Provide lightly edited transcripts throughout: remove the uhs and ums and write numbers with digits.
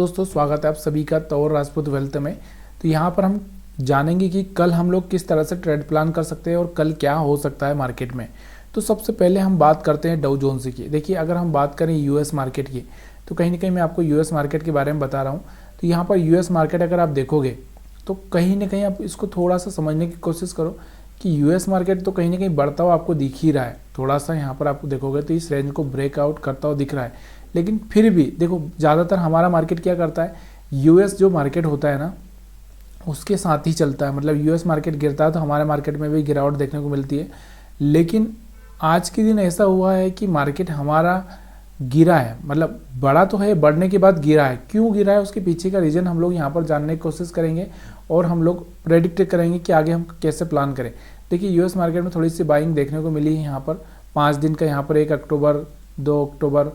दोस्तों स्वागत है आप सभी का तौर राजपूत वेल्थ में। तो यहाँ पर हम जानेंगे कि कल हम लोग किस तरह से ट्रेड प्लान कर सकते हैं और कल क्या हो सकता है मार्केट में। तो सबसे पहले हम बात करते हैं डाउ जोन्स की। देखिए अगर हम बात करें यूएस मार्केट की तो कहीं ना कहीं मैं आपको यूएस मार्केट के बारे में बता रहा हूँ। तो यहाँ पर यूएस मार्केट अगर आप देखोगे तो कहीं ना कहीं आप इसको थोड़ा सा समझने की कोशिश करो कि यूएस मार्केट तो कहीं ना कहीं बढ़ता हुआ आपको दिख ही रहा है। थोड़ा सा यहाँ पर आपको देखोगे तो इस रेंज को ब्रेकआउट करता हुआ दिख रहा है, लेकिन फिर भी देखो ज़्यादातर हमारा मार्केट क्या करता है, यूएस जो मार्केट होता है ना उसके साथ ही चलता है। मतलब यूएस मार्केट गिरता है तो हमारे मार्केट में भी गिरावट देखने को मिलती है। लेकिन आज के दिन ऐसा हुआ है कि मार्केट हमारा गिरा है, मतलब बढ़ा तो है, बढ़ने के बाद गिरा है। क्यों गिरा है उसके पीछे का रीज़न हम लोग यहाँ पर जानने की कोशिश करेंगे और हम लोग प्रेडिक्ट करेंगे कि आगे हम कैसे प्लान करें। देखिए यूएस मार्केट में थोड़ी सी बाइंग देखने को मिली है यहाँ पर 5 दिन का। यहाँ पर 1 अक्टूबर, 2 अक्टूबर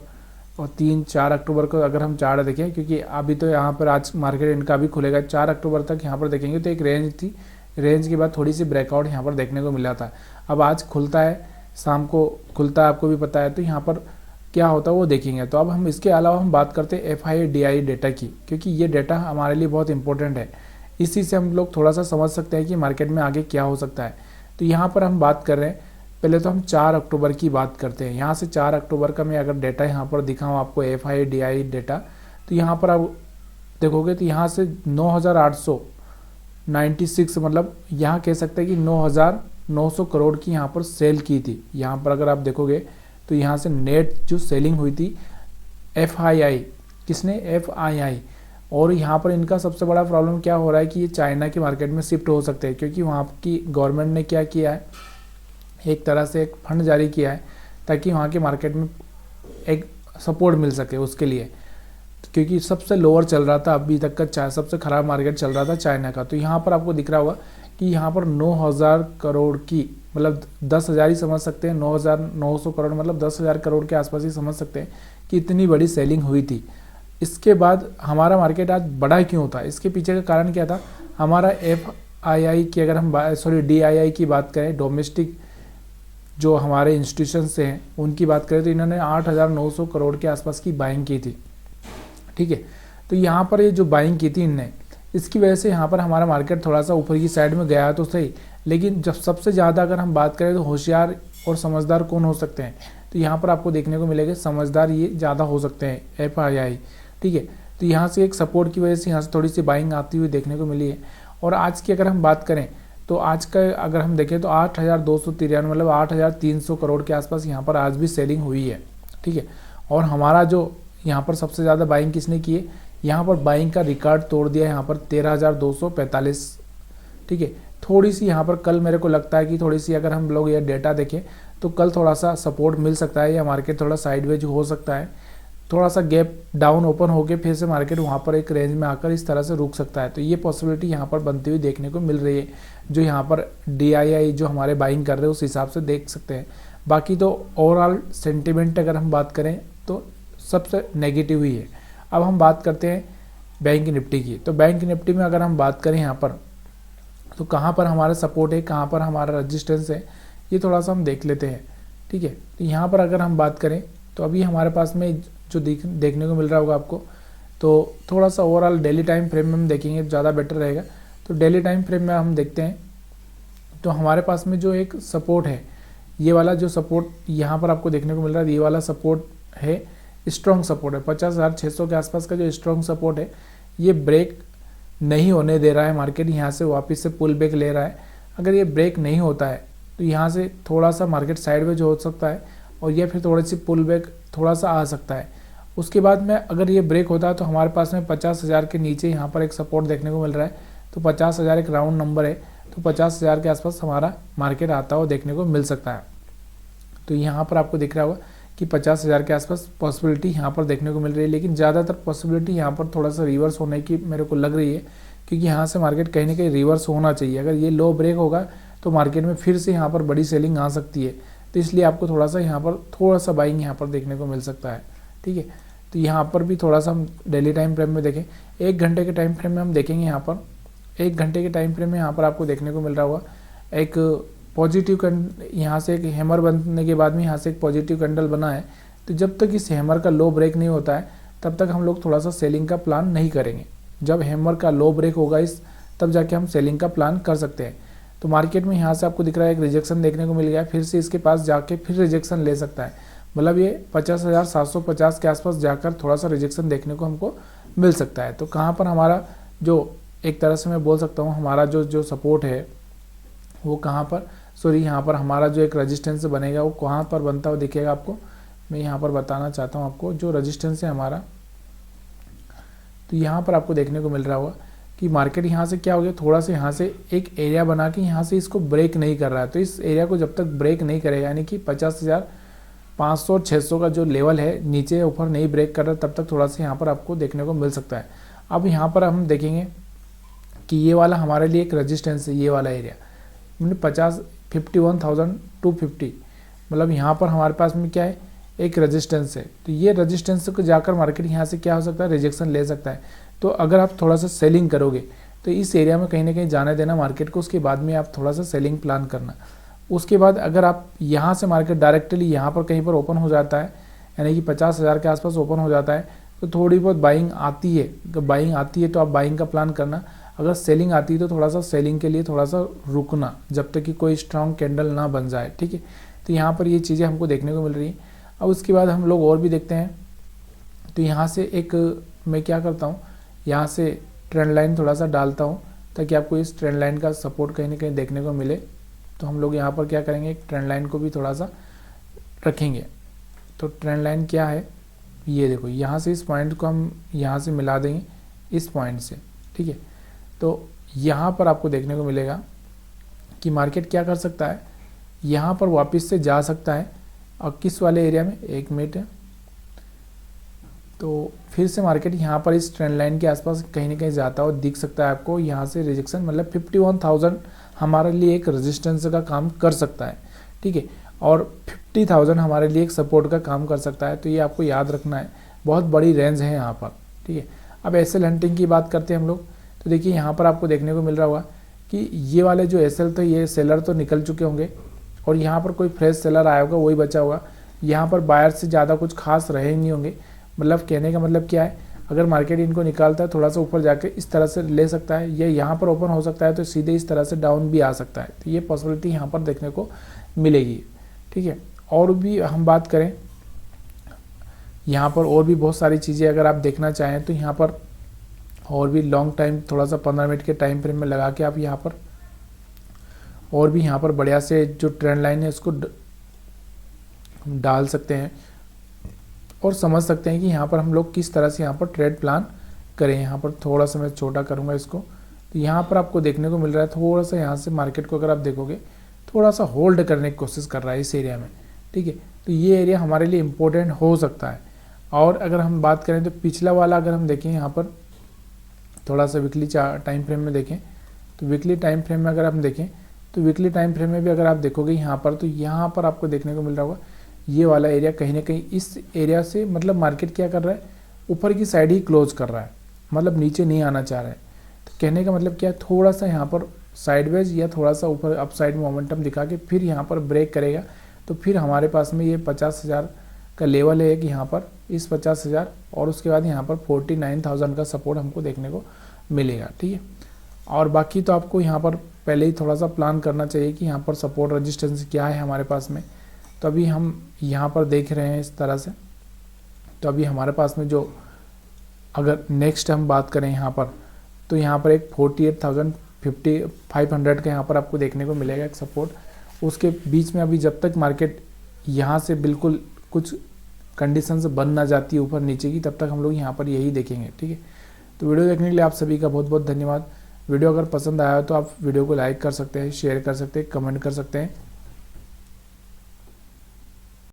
और 3, 4 अक्टूबर को अगर हम चार्ट देखें, क्योंकि अभी तो यहाँ पर आज मार्केट इनका भी खुलेगा 4 अक्टूबर तक यहाँ पर देखेंगे तो एक रेंज थी, रेंज के बाद थोड़ी सी ब्रेकआउट यहाँ पर देखने को मिला था। अब आज खुलता है, शाम को खुलता है, आपको भी पता है, तो यहाँ पर क्या होता है वो देखेंगे। तो अब हम इसके अलावा हम बात करते हैं FIDI डेटा की, क्योंकि ये डेटा हमारे लिए बहुत इंपॉर्टेंट है। इसी से हम लोग थोड़ा सा समझ सकते हैं कि मार्केट में आगे क्या हो सकता है। तो यहाँ पर हम बात कर रहे हैं, पहले तो हम 4 अक्टूबर की बात करते हैं। यहाँ से 4 अक्टूबर का मैं अगर डेटा यहाँ पर दिखाऊँ आपको FIDI डेटा, तो यहाँ पर आप देखोगे तो यहाँ से 9,896, मतलब यहाँ कह सकते हैं कि 9,900 करोड़ की यहाँ पर सेल की थी। यहाँ पर अगर आप देखोगे तो यहाँ से नेट जो सेलिंग हुई थी FII, किसने, FII। और यहाँ पर इनका सबसे बड़ा प्रॉब्लम क्या हो रहा है कि ये चाइना के मार्केट में शिफ्ट हो सकते हैं, क्योंकि वहाँ की गवर्नमेंट ने क्या किया है, एक तरह से एक फंड जारी किया है ताकि वहाँ के मार्केट में एक सपोर्ट मिल सके उसके लिए, क्योंकि सबसे लोअर चल रहा था अभी तक का, सबसे ख़राब मार्केट चल रहा था चाइना का। तो यहाँ पर आपको दिख रहा होगा कि यहाँ पर 9,000 करोड़ की, मतलब 10,000 ही समझ सकते हैं, 9,900 करोड़ मतलब 10,000 करोड़ के आसपास ही समझ सकते हैं कि इतनी बड़ी सेलिंग हुई थी। इसके बाद हमारा मार्केट आज बढ़ा क्यों था, इसके पीछे का कारण क्या था। हमारा FII की अगर हम DII की बात करें, डोमेस्टिक जो हमारे इंस्टीट्यूशन से हैं उनकी बात करें, तो इन्होंने 8,900 करोड़ के आसपास की बाइंग की थी। ठीक है, तो यहाँ पर ये जो बाइंग की थी इनने, इसकी वजह से यहाँ पर हमारा मार्केट थोड़ा सा ऊपर की साइड में गया तो सही, लेकिन जब सबसे ज़्यादा अगर हम बात करें तो होशियार और समझदार कौन हो सकते हैं, तो यहाँ पर आपको देखने को मिलेगा समझदार ये ज़्यादा हो सकते हैं, FII। ठीक है, तो यहाँ से एक सपोर्ट की वजह से यहाँ से थोड़ी सी बाइंग आती हुई देखने को मिली है। और आज की अगर हम बात करें तो आज का अगर हम देखें तो 8,293, मतलब 8,300 करोड़ के आसपास यहाँ पर आज भी सेलिंग हुई है। ठीक है, और हमारा जो यहाँ पर सबसे ज़्यादा बाइंग किसने की है, यहाँ पर बाइंग का रिकॉर्ड तोड़ दिया है यहाँ पर 13,245। ठीक है, थोड़ी सी यहाँ पर कल मेरे को लगता है कि थोड़ी सी अगर हम लोग ये डेटा देखें तो कल थोड़ा सा सपोर्ट मिल सकता है या मार्केट थोड़ा साइडवेज हो सकता है, थोड़ा सा गैप डाउन ओपन होकर फिर से मार्केट वहाँ पर एक रेंज में आकर इस तरह से रुक सकता है। तो ये पॉसिबिलिटी यहाँ पर बनती हुई देखने को मिल रही है, जो यहाँ पर DII जो हमारे बाइंग कर रहे हैं उस हिसाब से देख सकते हैं। बाकी तो ओवरऑल सेंटिमेंट अगर हम बात करें तो सबसे नेगेटिव ही है। अब हम बात करते हैं बैंक निफ्टी की। तो बैंक निफ्टी में अगर हम बात करें यहाँ पर तो कहाँ पर हमारा सपोर्ट है, कहाँ पर हमारा रजिस्टेंस है, ये थोड़ा सा हम देख लेते हैं। ठीक है, तो यहाँ पर अगर हम बात करें तो अभी हमारे पास में जो देखने को मिल रहा होगा आपको, तो थोड़ा सा ओवरऑल डेली टाइम फ्रेम में हम देखेंगे ज़्यादा बेटर रहेगा। तो डेली टाइम फ्रेम में हम देखते हैं तो हमारे पास में जो एक सपोर्ट है, ये वाला जो सपोर्ट यहाँ पर आपको देखने को मिल रहा है, ये वाला सपोर्ट है, स्ट्रॉन्ग सपोर्ट है 50,600 के आसपास का जो स्ट्रॉन्ग सपोर्ट है, ये ब्रेक नहीं होने दे रहा है। मार्केट यहाँ से वापस से पुल बैक ले रहा है। अगर ये ब्रेक नहीं होता है तो यहाँ से थोड़ा सा मार्केट साइडवेज हो सकता है और ये फिर थोड़ी सी पुल बैक थोड़ा सा आ सकता है। उसके बाद में अगर ये ब्रेक होता है तो हमारे पास में 50,000 के नीचे यहाँ पर एक सपोर्ट देखने को मिल रहा है। तो 50,000 एक राउंड नंबर है, तो 50,000 के आसपास हमारा मार्केट आता हुआ देखने को मिल सकता है। तो यहाँ पर आपको दिख रहा होगा कि 50,000 के आसपास पॉसिबिलिटी यहाँ पर देखने को मिल रही है, लेकिन ज़्यादातर पॉसिबिलिटी यहाँ पर थोड़ा सा रिवर्स होने की मेरे को लग रही है, क्योंकि यहाँ से मार्केट कहीं ना कहीं रिवर्स होना चाहिए। अगर ये लो ब्रेक होगा तो मार्केट में फिर से यहाँ पर बड़ी सेलिंग आ सकती है, तो इसलिए आपको थोड़ा सा यहाँ पर थोड़ा सा बाइंग यहाँ पर देखने को मिल सकता है। ठीक है, तो यहाँ पर भी थोड़ा सा हम डेली टाइम फ्रेम में देखें, 1 घंटे के टाइम फ्रेम में हम देखेंगे। यहाँ पर 1 घंटे के टाइम फ्रेम में यहाँ पर आपको देखने को मिल रहा होगा एक पॉजिटिव यहाँ से एक हैमर बनने के बाद में यहाँ से एक पॉजिटिव कैंडल बना है। तो जब तक इस हैमर का लो ब्रेक नहीं होता है तब तक हम लोग थोड़ा सा सेलिंग का प्लान नहीं करेंगे। जब हैमर का लो ब्रेक होगा इस, तब जाके हम सेलिंग का प्लान कर सकते हैं। तो मार्केट में यहाँ से आपको दिख रहा है एक रिजेक्शन देखने को मिल गया है, फिर से इसके पास जाके फिर रिजेक्शन ले सकता है, मतलब ये 50,750 के आसपास जाकर थोड़ा सा रिजेक्शन देखने को हमको मिल सकता है। तो कहाँ पर हमारा जो एक तरह से मैं बोल सकता हूँ हमारा जो सपोर्ट है वो कहाँ पर, सॉरी यहाँ पर हमारा जो एक रजिस्टेंस बनेगा वो कहाँ पर बनता हुआ दिखेगा आपको, मैं यहाँ पर बताना चाहता हूँ आपको। जो रजिस्टेंस है हमारा, तो यहाँ पर आपको देखने को मिल रहा होगा कि मार्केट यहाँ से क्या हो गया, थोड़ा सा यहाँ से एक एरिया बना के यहाँ से इसको ब्रेक नहीं कर रहा है। तो इस एरिया को जब तक ब्रेक नहीं करेगा, यानी कि 50,500 और 600 का जो लेवल है नीचे ऊपर नहीं ब्रेक कर रहा, तब तक थोड़ा सा यहाँ पर आपको देखने को मिल सकता है। अब यहाँ पर हम देखेंगे कि ये वाला हमारे लिए एक रजिस्टेंस है, ये वाला एरिया 51,250, मतलब यहाँ पर हमारे पास में क्या है, एक रेजिस्टेंस है। तो ये रेजिस्टेंस को जाकर मार्केट यहाँ से क्या हो सकता है, रिजेक्शन ले सकता है। तो अगर आप थोड़ा सा सेलिंग करोगे तो इस एरिया में कहीं ना कहीं जाने देना मार्केट को, उसके बाद में आप थोड़ा सा सेलिंग प्लान करना। उसके बाद अगर आप यहाँ से मार्केट डायरेक्टली यहाँ पर कहीं पर ओपन हो जाता है, यानी कि 50,000 के आसपास ओपन हो जाता है, तो थोड़ी बहुत बाइंग आती है, बाइंग आती है तो आप बाइंग का प्लान करना। अगर सेलिंग आती है तो थोड़ा सा सेलिंग के लिए थोड़ा सा रुकना जब तक कि कोई स्ट्रॉन्ग कैंडल ना बन जाए, ठीक है। तो यहाँ पर ये चीज़ें हमको देखने को मिल रही हैं। अब उसके बाद हम लोग और भी देखते हैं। तो यहाँ से एक मैं क्या करता हूँ, यहाँ से ट्रेंड लाइन थोड़ा सा डालता हूँ ताकि आपको इस ट्रेंड लाइन का सपोर्ट कहीं ना कहीं देखने को मिले। तो हम लोग यहाँ पर क्या करेंगे, एक ट्रेंड लाइन को भी थोड़ा सा रखेंगे। तो ट्रेंड लाइन क्या है, ये देखो, यहाँ से इस पॉइंट को हम यहाँ से मिला देंगे इस पॉइंट से, ठीक है। तो यहाँ पर आपको देखने को मिलेगा कि मार्केट क्या कर सकता है, यहाँ पर वापस से जा सकता है। और किस वाले एरिया में, एक मिनट, तो फिर से मार्केट यहाँ पर इस ट्रेंड लाइन के आसपास कहीं ना कहीं जाता हो दिख सकता है आपको। यहाँ से रिजेक्शन, मतलब 51,000 हमारे लिए एक रेजिस्टेंस का काम कर सकता है, ठीक है। और 50,000 हमारे लिए एक सपोर्ट का काम कर सकता है। तो ये आपको याद रखना है, बहुत बड़ी रेंज है यहाँ पर, ठीक है। अब एसएल हंटिंग की बात करते हैं हम लोग। तो देखिए यहाँ पर आपको देखने को मिल रहा होगा कि ये वाले जो एसएल, तो ये सेलर तो निकल चुके होंगे और यहाँ पर कोई फ्रेश सेलर आया होगा, वही बचा होगा। यहाँ पर बायर से ज़्यादा कुछ खास रहे नहीं होंगे। मतलब कहने का मतलब क्या है, अगर मार्केट इनको निकालता है थोड़ा सा ऊपर जाके इस तरह से ले सकता है, या यहाँ पर ओपन हो सकता है तो सीधे इस तरह से डाउन भी आ सकता है। तो ये पॉसिबिलिटी यहाँ पर देखने को मिलेगी, ठीक है। और भी हम बात करें यहाँ पर, और भी बहुत सारी चीज़ें अगर आप देखना चाहें तो यहाँ पर और भी लॉन्ग टाइम, थोड़ा सा 15 मिनट के टाइम फ्रेम में लगा के आप यहाँ पर और भी यहाँ पर बढ़िया से जो ट्रेंड लाइन है उसको डाल सकते हैं और समझ सकते हैं कि यहाँ पर हम लोग किस तरह से यहाँ पर ट्रेड प्लान करें। यहाँ पर थोड़ा सा मैं छोटा करूँगा इसको। तो यहाँ पर आपको देखने को मिल रहा है थोड़ा सा यहाँ से मार्केट को अगर आप देखोगे थोड़ा सा होल्ड करने की कोशिश कर रहा है इस एरिया में, ठीक है। तो ये एरिया हमारे लिए इम्पोर्टेंट हो सकता है। और अगर हम बात करें तो पिछला वाला अगर हम देखें यहाँ पर थोड़ा सा वीकली टाइम फ्रेम में देखें, तो वीकली टाइम फ्रेम में अगर हम देखें तो वीकली टाइम फ्रेम में भी अगर आप देखोगे यहाँ पर, तो यहाँ पर आपको देखने को मिल रहा होगा ये वाला एरिया कहीं ना कहीं इस एरिया से, मतलब मार्केट क्या कर रहा है, ऊपर की साइड ही क्लोज कर रहा है, मतलब नीचे नहीं आना चाह रहा है। तो कहने का मतलब क्या है, थोड़ा सा यहाँ पर साइडवेज या थोड़ा सा ऊपर अप साइड मोमेंटम दिखा के फिर यहाँ पर ब्रेक करेगा, तो फिर हमारे पास में ये 50,000 का लेवल है कि यहाँ पर इस 50,000 और उसके बाद यहाँ पर 49,000 का सपोर्ट हमको देखने को मिलेगा, ठीक है। और बाकी तो आपको यहाँ पर पहले ही थोड़ा सा प्लान करना चाहिए कि यहाँ पर सपोर्ट रेजिस्टेंस क्या है हमारे पास में। तो अभी हम यहाँ पर देख रहे हैं इस तरह से। तो अभी हमारे पास में जो अगर नेक्स्ट हम बात करें यहाँ पर, तो यहाँ पर एक 48,500 का यहाँ पर आपको देखने को मिलेगा एक सपोर्ट। उसके बीच में अभी जब तक मार्केट यहाँ से बिल्कुल कुछ कंडीशंस बन ना जाती है ऊपर नीचे की, तब तक हम लोग यहाँ पर यही देखेंगे, ठीक है। तो वीडियो देखने के लिए आप सभी का बहुत बहुत धन्यवाद। वीडियो अगर पसंद आया तो आप वीडियो को लाइक कर सकते हैं, शेयर कर सकते हैं, कमेंट कर सकते हैं।